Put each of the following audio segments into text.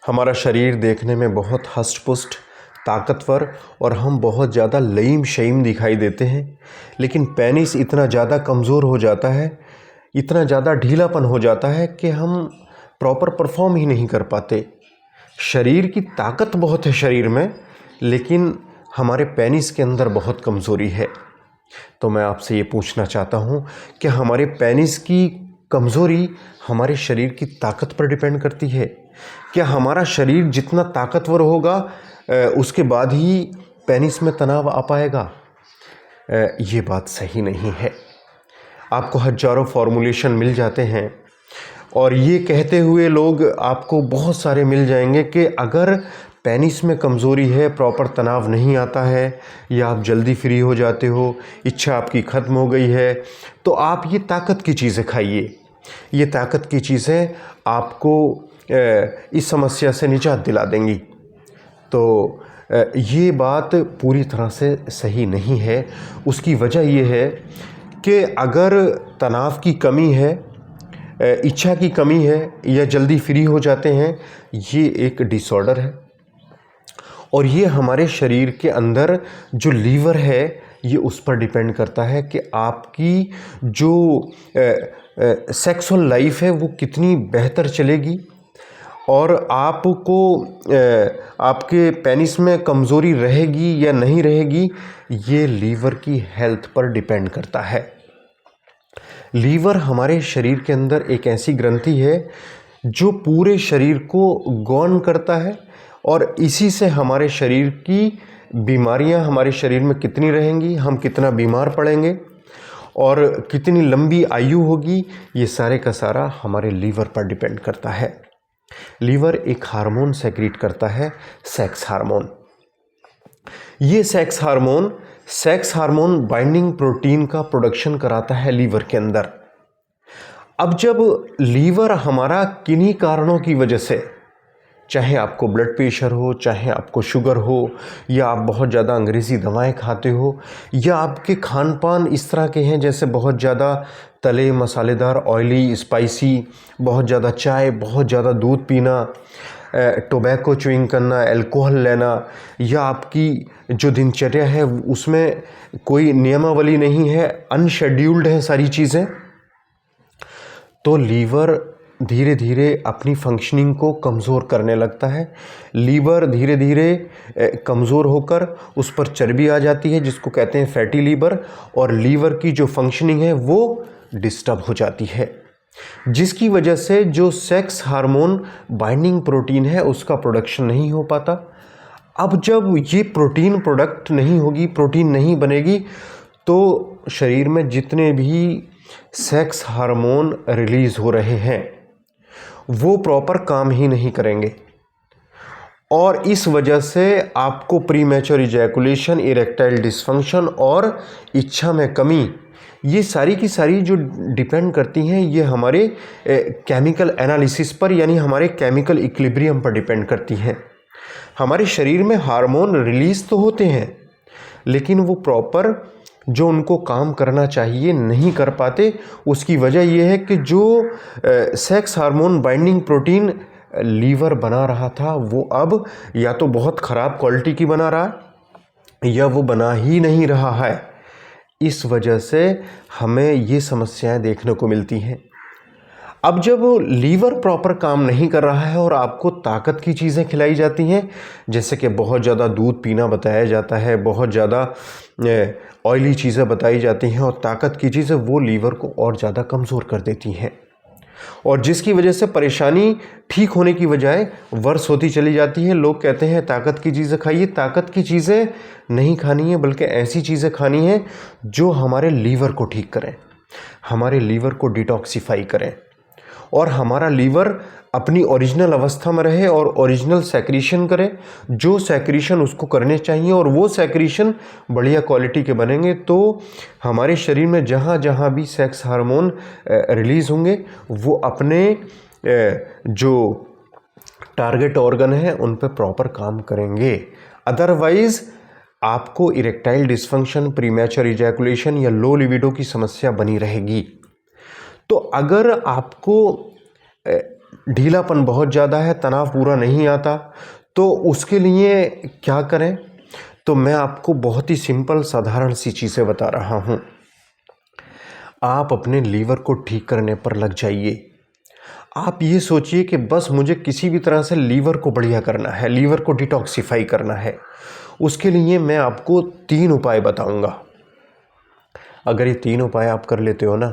हमारा शरीर देखने में बहुत हष्ट-पुष्ट, ताकतवर और हम बहुत ज़्यादा लयीम-शयीम दिखाई देते हैं, लेकिन पेनिस इतना ज़्यादा कमज़ोर हो जाता है, इतना ज़्यादा ढीलापन हो जाता है कि हम प्रॉपर परफॉर्म ही नहीं कर पाते। शरीर की ताकत बहुत है शरीर में, लेकिन हमारे पेनिस के अंदर बहुत कमज़ोरी है। तो मैं आपसे ये पूछना चाहता हूँ कि हमारे पेनिस की कमज़ोरी हमारे शरीर की ताकत पर डिपेंड करती है? क्या हमारा शरीर जितना ताकतवर होगा उसके बाद ही पेनिस में तनाव आ पाएगा? ये बात सही नहीं है। आपको हज़ारों फॉर्मूलेशन मिल जाते हैं और ये कहते हुए लोग आपको बहुत सारे मिल जाएंगे कि अगर पेनिस में कमज़ोरी है, प्रॉपर तनाव नहीं आता है या आप जल्दी फ्री हो जाते हो, इच्छा आपकी ख़त्म हो गई है, तो आप ये ताकत की चीज़ें खाइए। ये ताकत की चीज़ें आपको इस समस्या से निजात दिला देंगी। तो ये बात पूरी तरह से सही नहीं है। उसकी वजह ये है कि अगर तनाव की कमी है, इच्छा की कमी है या जल्दी फ्री हो जाते हैं, ये एक डिसऑर्डर है और ये हमारे शरीर के अंदर जो लीवर है ये उस पर डिपेंड करता है कि आपकी जो सेक्सुअल लाइफ है वो कितनी बेहतर चलेगी और आपको आपके पेनिस में कमज़ोरी रहेगी या नहीं रहेगी, ये लीवर की हेल्थ पर डिपेंड करता है। लीवर हमारे शरीर के अंदर एक ऐसी ग्रंथि है जो पूरे शरीर को गौण करता है और इसी से हमारे शरीर की बीमारियां हमारे शरीर में कितनी रहेंगी, हम कितना बीमार पड़ेंगे और कितनी लंबी आयु होगी, ये सारे का सारा हमारे लीवर पर डिपेंड करता है। लीवर एक हार्मोन सेक्रीट करता है, सेक्स हार्मोन। ये सेक्स हार्मोन बाइंडिंग प्रोटीन का प्रोडक्शन कराता है लीवर के अंदर। अब जब लीवर हमारा किन्हीं कारणों की वजह से, चाहे आपको ब्लड प्रेशर हो, चाहे आपको शुगर हो या आप बहुत ज़्यादा अंग्रेज़ी दवाएं खाते हो या आपके खान पान इस तरह के हैं जैसे बहुत ज़्यादा तले मसालेदार, ऑयली, स्पाइसी, बहुत ज़्यादा चाय, बहुत ज़्यादा दूध पीना, टोबैको च्युइंग करना, अल्कोहल लेना या आपकी जो दिनचर्या है उसमें कोई नियमावली नहीं है, अनशेड्यूल्ड है सारी चीज़ें, तो लीवर धीरे धीरे अपनी फंक्शनिंग को कमज़ोर करने लगता है। लीवर धीरे धीरे कमज़ोर होकर उस पर चर्बी आ जाती है जिसको कहते हैं फैटी लीवर, और लीवर की जो फंक्शनिंग है वो डिस्टर्ब हो जाती है, जिसकी वजह से जो सेक्स हार्मोन बाइंडिंग प्रोटीन है उसका प्रोडक्शन नहीं हो पाता। अब जब ये प्रोटीन प्रोडक्ट नहीं होगी, प्रोटीन नहीं बनेगी, तो शरीर में जितने भी सेक्स हार्मोन रिलीज़ हो रहे हैं वो प्रॉपर काम ही नहीं करेंगे और इस वजह से आपको प्रीमैच्योर इजैकुलेशन, इरेक्टाइल डिसफंक्शन और इच्छा में कमी, ये सारी की सारी जो डिपेंड करती हैं ये हमारे केमिकल एनालिसिस पर, यानी हमारे केमिकल इक्विलिब्रियम पर डिपेंड करती हैं। हमारे शरीर में हार्मोन रिलीज़ तो होते हैं लेकिन वो प्रॉपर जो उनको काम करना चाहिए नहीं कर पाते। उसकी वजह यह है कि जो sex hormone binding protein liver बना रहा था वो अब या तो बहुत ख़राब क्वालिटी की बना रहा है या वो बना ही नहीं रहा है। इस वजह से हमें ये समस्याएं देखने को मिलती हैं। अब जब लीवर प्रॉपर काम नहीं कर रहा है और आपको ताकत की चीज़ें खिलाई जाती हैं, जैसे कि बहुत ज़्यादा दूध पीना बताया जाता है, बहुत ज़्यादा ऑयली चीज़ें बताई जाती हैं और ताकत की चीज़ें, वो लीवर को और ज़्यादा कमज़ोर कर देती हैं और जिसकी वजह से परेशानी ठीक होने की बजाय वर्स होती चली जाती है। लोग कहते हैं ताकत की चीज़ें खाइए, ताकत की चीज़ें नहीं खानी है बल्कि ऐसी चीज़ें खानी है जो हमारे लीवर को ठीक करें, हमारे लीवर को डिटॉक्सिफाई करें और हमारा लीवर अपनी ओरिजिनल अवस्था में रहे और ओरिजिनल सेक्रीशन करे, जो सेक्रीशन उसको करने चाहिए, और वो सेक्रीशन बढ़िया क्वालिटी के बनेंगे तो हमारे शरीर में जहाँ जहाँ भी सेक्स हार्मोन रिलीज़ होंगे वो अपने जो टारगेट ऑर्गन है उन पे प्रॉपर काम करेंगे। अदरवाइज़ आपको इरेक्टाइल डिसफंक्शन, प्रीमैच्योर इजैकुलेशन या लो लिबिडो की समस्या बनी रहेगी। तो अगर आपको ढीलापन बहुत ज़्यादा है, तनाव पूरा नहीं आता, तो उसके लिए क्या करें? तो मैं आपको बहुत ही सिंपल साधारण सी चीज़ें बता रहा हूँ। आप अपने लीवर को ठीक करने पर लग जाइए। आप ये सोचिए कि बस मुझे किसी भी तरह से लीवर को बढ़िया करना है, लीवर को डिटॉक्सिफाई करना है। उसके लिए मैं आपको 3 उपाय बताऊंगा। अगर ये 3 उपाय आप कर लेते हो ना,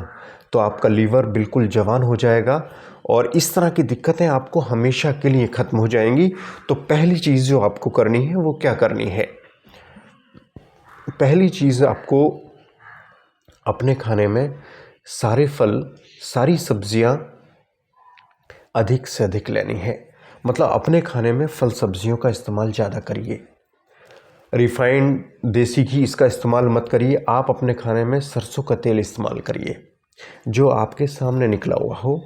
तो आपका लीवर बिल्कुल जवान हो जाएगा और इस तरह की दिक्कतें आपको हमेशा के लिए ख़त्म हो जाएंगी। तो पहली चीज़ जो आपको करनी है वो क्या करनी है? पहली चीज़ आपको अपने खाने में सारे फल, सारी सब्जियां अधिक से अधिक लेनी है। मतलब अपने खाने में फल सब्जियों का इस्तेमाल ज़्यादा करिए। रिफाइंड देसी घी इसका इस्तेमाल मत करिए। आप अपने खाने में सरसों का तेल इस्तेमाल करिए, जो आपके सामने निकला हुआ हो।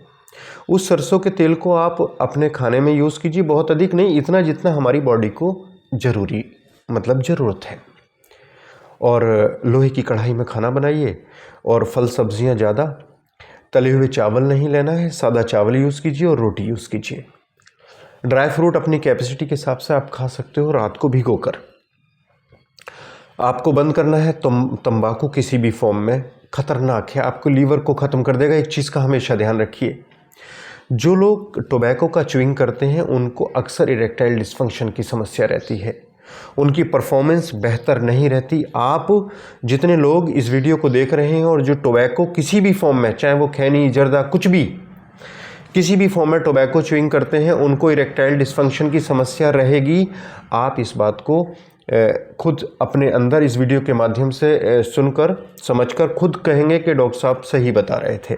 उस सरसों के तेल को आप अपने खाने में यूज़ कीजिए, बहुत अधिक नहीं, इतना जितना हमारी बॉडी को ज़रूरत है। और लोहे की कढ़ाई में खाना बनाइए और फल सब्जियां ज़्यादा, तले हुए चावल नहीं लेना है, सादा चावल यूज़ कीजिए और रोटी यूज़ कीजिए। ड्राई फ्रूट अपनी कैपेसिटी के हिसाब से आप खा सकते हो, रात को भिगोकर। आपको बंद करना है तंबाकू किसी भी फॉर्म में, ख़तरनाक है, आपको लीवर को ख़त्म कर देगा। एक चीज़ का हमेशा ध्यान रखिए, जो लोग टोबैको का च्युइंग करते हैं उनको अक्सर इरेक्टाइल डिस्फंक्शन की समस्या रहती है, उनकी परफॉर्मेंस बेहतर नहीं रहती। आप जितने लोग इस वीडियो को देख रहे हैं और जो टोबैको किसी भी फॉर्म में, चाहे वो खैनी, जर्दा, कुछ भी, किसी भी फॉर्म में टोबैको च्युइंग करते हैं, उनको इरेक्टाइल डिस्फंक्शन की समस्या रहेगी। आप इस बात को खुद अपने अंदर इस वीडियो के माध्यम से सुनकर समझकर खुद कहेंगे कि डॉक्टर साहब सही बता रहे थे।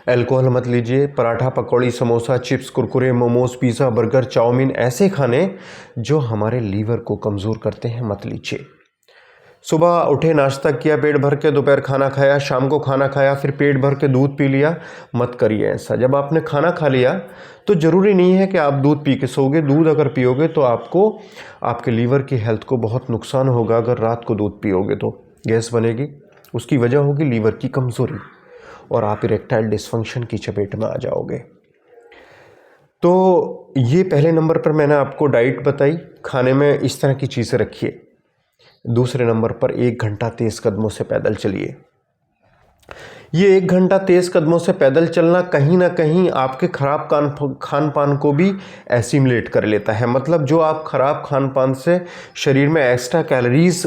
अल्कोहल मत लीजिए। पराठा, पकौड़ी, samosa, chips, Kurkure, momos, pizza, burger, chowmein, ऐसे खाने जो हमारे लीवर को कमज़ोर करते हैं मत लीजिए। सुबह उठे, नाश्ता किया, पेट भर के, दोपहर खाना खाया, शाम को खाना खाया, फिर पेट भर के दूध पी लिया, मत करिए ऐसा। जब आपने खाना खा लिया तो ज़रूरी नहीं है कि आप दूध पी के सोओगे। दूध अगर पियोगे तो आपको आपके लीवर की हेल्थ को बहुत नुकसान होगा। अगर रात को दूध पियोगे तो गैस बनेगी, उसकी वजह होगी लीवर की कमज़ोरी और आप इरेक्टाइल डिस्फंक्शन की चपेट में आ जाओगे। तो ये पहले नंबर पर मैंने आपको डाइट बताई, खाने में इस तरह की चीज़ें रखिए। दूसरे नंबर पर 1 घंटा तेज़ कदमों से पैदल चलिए। ये 1 घंटा तेज़ कदमों से पैदल चलना कहीं ना कहीं आपके ख़राब खान पान को भी एसिमुलेट कर लेता है। मतलब जो आप ख़राब खान पान से शरीर में एक्स्ट्रा कैलोरीज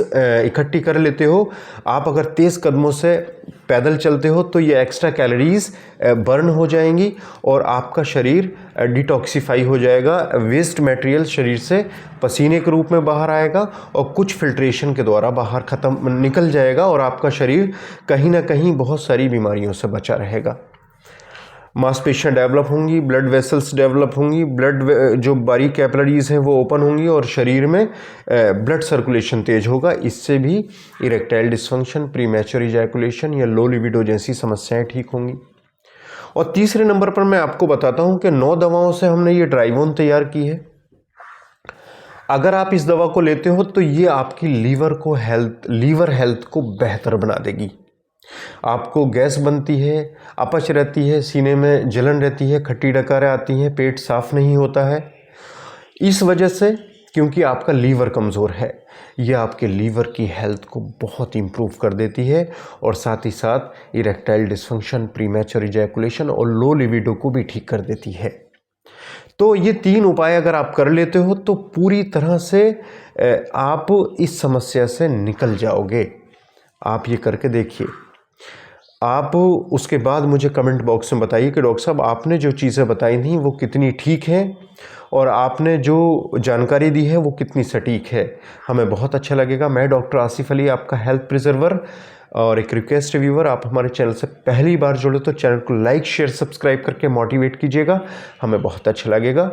इकट्ठी कर लेते हो, आप अगर तेज़ कदमों से पैदल चलते हो तो ये एक्स्ट्रा कैलोरीज बर्न हो जाएंगी और आपका शरीर डिटॉक्सिफाई हो जाएगा। वेस्ट मटेरियल शरीर से पसीने के रूप में बाहर आएगा और कुछ फिल्ट्रेशन के द्वारा बाहर निकल जाएगा और आपका शरीर कहीं ना कहीं बहुत सारी बीमारियों से बचा रहेगा। मांसपेशियाँ डेवलप होंगी, ब्लड वेसल्स डेवलप होंगी, ब्लड जो बारीक कैपिलरीज हैं वो ओपन होंगी और शरीर में ब्लड सर्कुलेशन तेज होगा। इससे भी इरेक्टाइल डिस्फंक्शन, प्रीमैच्योर इजैकुलेशन या लो लिबिडो जैसी समस्याएं ठीक होंगी। और तीसरे नंबर पर मैं आपको बताता हूं कि 9 दवाओं से हमने ये ड्राइवोन तैयार की है। अगर आप इस दवा को लेते हो तो ये आपकी लीवर हेल्थ को बेहतर बना देगी। आपको गैस बनती है, अपच रहती है, सीने में जलन रहती है, खट्टी डकारें आती हैं, पेट साफ नहीं होता है, इस वजह से, क्योंकि आपका लीवर कमज़ोर है। यह आपके लीवर की हेल्थ को बहुत इम्प्रूव कर देती है और साथ ही साथ इरेक्टाइल डिस्फंक्शन, प्रीमैच्योर इजैकुलेशन और लो लिबिडो को भी ठीक कर देती है। तो ये 3 उपाय अगर आप कर लेते हो तो पूरी तरह से आप इस समस्या से निकल जाओगे। आप ये करके देखिए। आप उसके बाद मुझे कमेंट बॉक्स में बताइए कि डॉक्टर साहब आपने जो चीज़ें बताई थी वो कितनी ठीक हैं और आपने जो जानकारी दी है वो कितनी सटीक है। हमें बहुत अच्छा लगेगा। मैं डॉक्टर आसिफ अली, आपका हेल्थ प्रिजर्वर, और एक रिक्वेस्ट व्यूअर, आप हमारे चैनल से पहली बार जुड़े तो चैनल को लाइक, शेयर, सब्सक्राइब करके मोटिवेट कीजिएगा, हमें बहुत अच्छा लगेगा।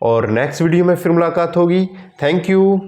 और नेक्स्ट वीडियो में फिर मुलाकात होगी। Thank you.